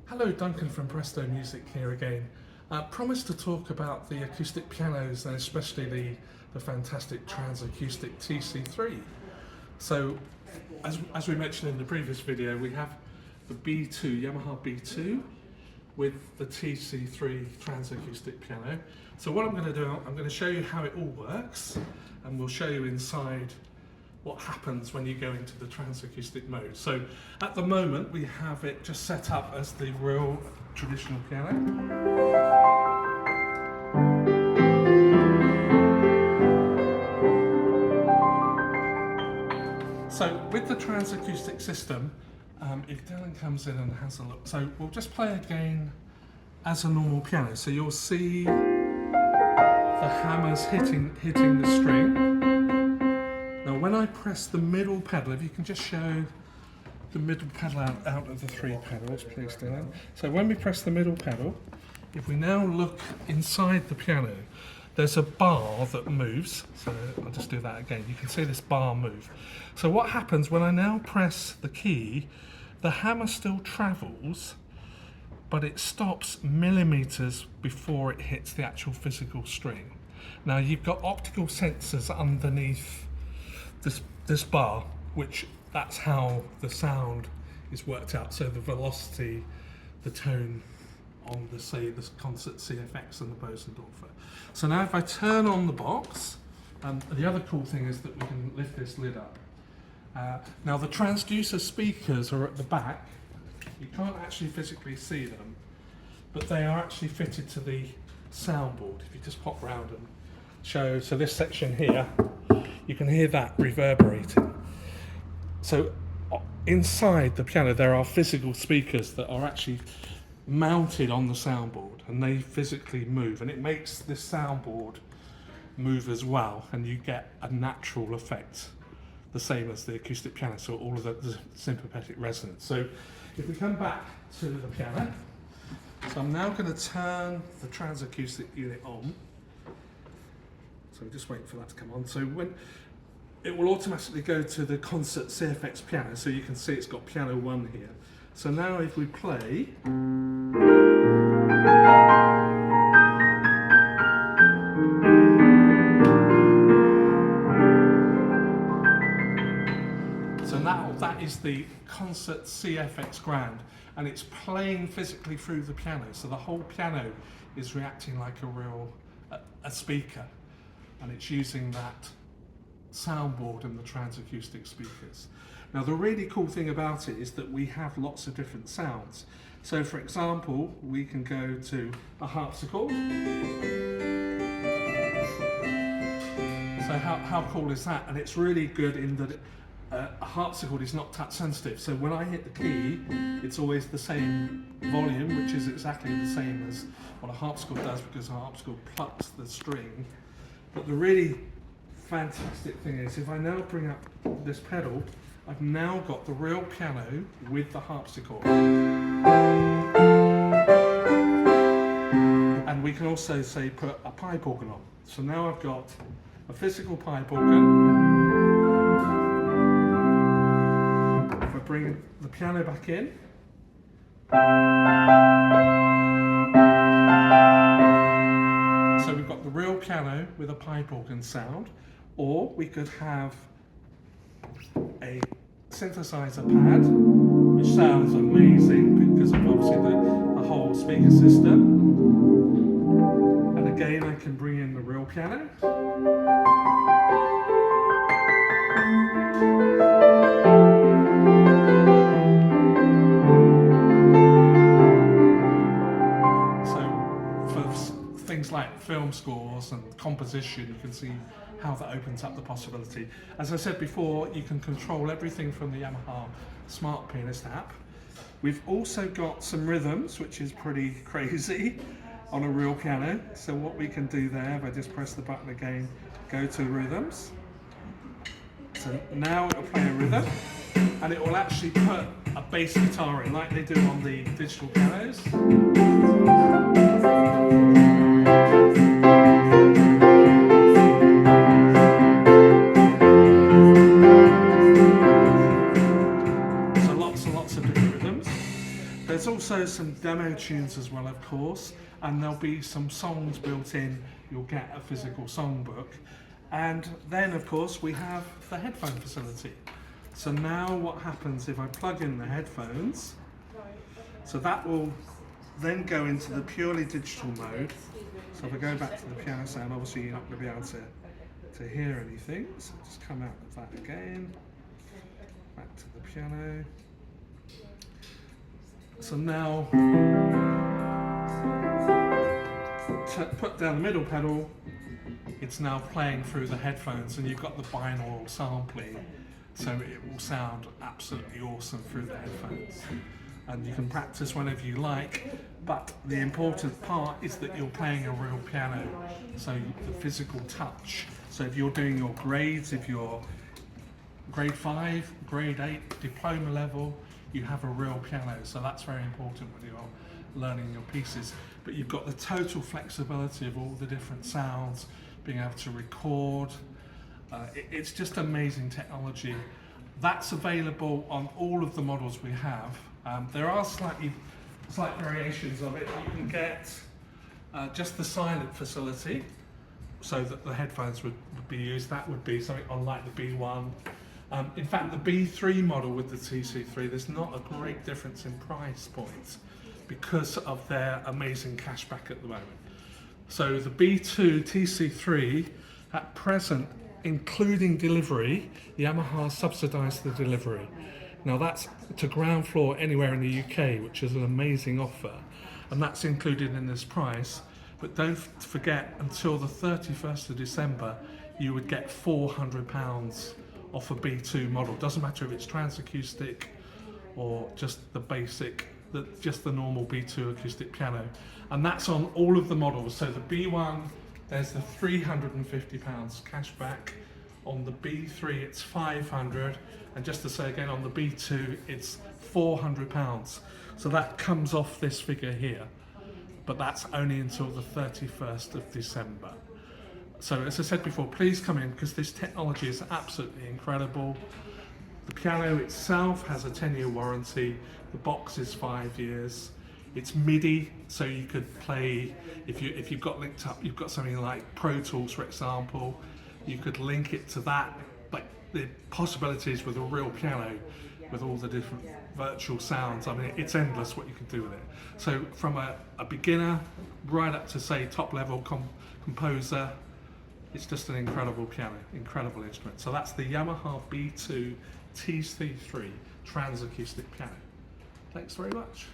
Hello, Duncan from Presto Music here again. Promised to talk about the acoustic pianos and especially the fantastic TransAcoustic TC3. So, as we mentioned in the previous video, we have the Yamaha B2 with the TC3 TransAcoustic piano. So what I'm going to do, I'm going to show you how it all works, and we'll show you inside what happens when you go into the TransAcoustic mode. So at the moment we have it just set up as the real traditional piano. So with the TransAcoustic system, if Dylan comes in and has a look, so we'll just play again as a normal piano. So you'll see the hammers hitting the string. Now when I press the middle pedal, if you can just show the middle pedal out of the three pedals, please, Dylan. So when we press the middle pedal, if we now look inside the piano, there's a bar that moves. So I'll just do that again. You can see this bar move. So what happens when I now press the key, the hammer still travels, but it stops millimeters before it hits the actual physical string. Now you've got optical sensors underneath this bar, which that's how the sound is worked out. So the velocity, the tone on the concert CFX and the Bosendorfer. So now if I turn on the box, the other cool thing is that we can lift this lid up. Now the transducer speakers are at the back. You can't actually physically see them, but they are actually fitted to the soundboard. If you just pop round and show, so this section here, you can hear that reverberating. So inside the piano there are physical speakers that are actually mounted on the soundboard, and they physically move, and it makes this soundboard move as well, and you get a natural effect, the same as the acoustic piano, so all of the sympathetic resonance. So if we come back to the piano, so I'm now going to turn the TransAcoustic unit on. So we're just waiting for that to come on. So when it will automatically go to the concert CFX piano, so you can see it's got piano 1 here. So now if we play, so now that is the concert CFX grand, and it's playing physically through the piano. So the whole piano is reacting like a real a speaker, and it's using that soundboard and the TransAcoustic speakers. Now the really cool thing about it is that we have lots of different sounds. So for example, we can go to a harpsichord. So how cool is that? And it's really good in that a harpsichord is not touch sensitive. So when I hit the key, it's always the same volume, which is exactly the same as what a harpsichord does, because a harpsichord plucks the string. But the really fantastic thing is, if I now bring up this pedal, I've now got the real piano with the harpsichord. And we can also say put a pipe organ on. So now I've got a physical pipe organ. If I bring the piano back in, so we've got the real piano with a pipe organ sound, or we could have a synthesizer pad, which sounds amazing because of obviously the whole speaker system. And again, I can bring in the real piano. So for things like film scores and composition, you can see how that opens up the possibility. As I said before, you can control everything from the Yamaha Smart Pianist app. We've also got some rhythms, which is pretty crazy on a real piano. So what we can do there, if I just press the button again, go to rhythms. So now it'll play a rhythm, and it will actually put a bass guitar in, like they do on the digital pianos. So lots and lots of different rhythms. There's also also some demo tunes as well, of course, and there'll be some songs built in. You'll get a physical songbook. And then, of course, we have the headphone facility. So now what happens if I plug in the headphones, so that will then go into the purely digital mode. So if I go back to the piano sound, obviously you're not going to be able to hear anything. So just come out of that again, back to the piano. So now, put down the middle pedal, it's now playing through the headphones, and you've got the binaural sampling, so it will sound absolutely awesome through the headphones. And you can practice whenever you like, but the important part is that you're playing a real piano, so the physical touch. So if you're doing your grades, if you're grade 5, grade 8, diploma level, you have a real piano, so that's very important when you're learning your pieces. But you've got the total flexibility of all the different sounds, being able to record. It's just amazing technology. That's available on all of the models we have. There are slight variations of it. You can get just the silent facility, so that the headphones would be used. That would be something unlike the B1. In fact, the B3 model with the TC3, there's not a great difference in price points because of their amazing cashback at the moment. So the B2TC3 at present, including delivery, Yamaha subsidised the delivery. Now that's to ground floor anywhere in the UK, which is an amazing offer, and that's included in this price. But don't forget, until the 31st of December, you would get £400 off a B2 model. Doesn't matter if it's TransAcoustic or just the basic, just the normal B2 acoustic piano. And that's on all of the models. So the B1, there's the £350 cash back. On the B3, it's 500. And just to say again, on the B2, it's £400. So that comes off this figure here. But that's only until the 31st of December. So as I said before, please come in because this technology is absolutely incredible. The piano itself has a 10-year warranty. The box is 5 years. It's MIDI, so you could play, if you've got linked up, you've got something like Pro Tools, for example, you could link it to that. But the possibilities with a real piano, with all the different virtual sounds, I mean, it's endless what you can do with it. So from a beginner right up to, say, top level composer, it's just an incredible piano, incredible instrument. So that's the Yamaha B2TC3 TransAcoustic piano. Thanks very much.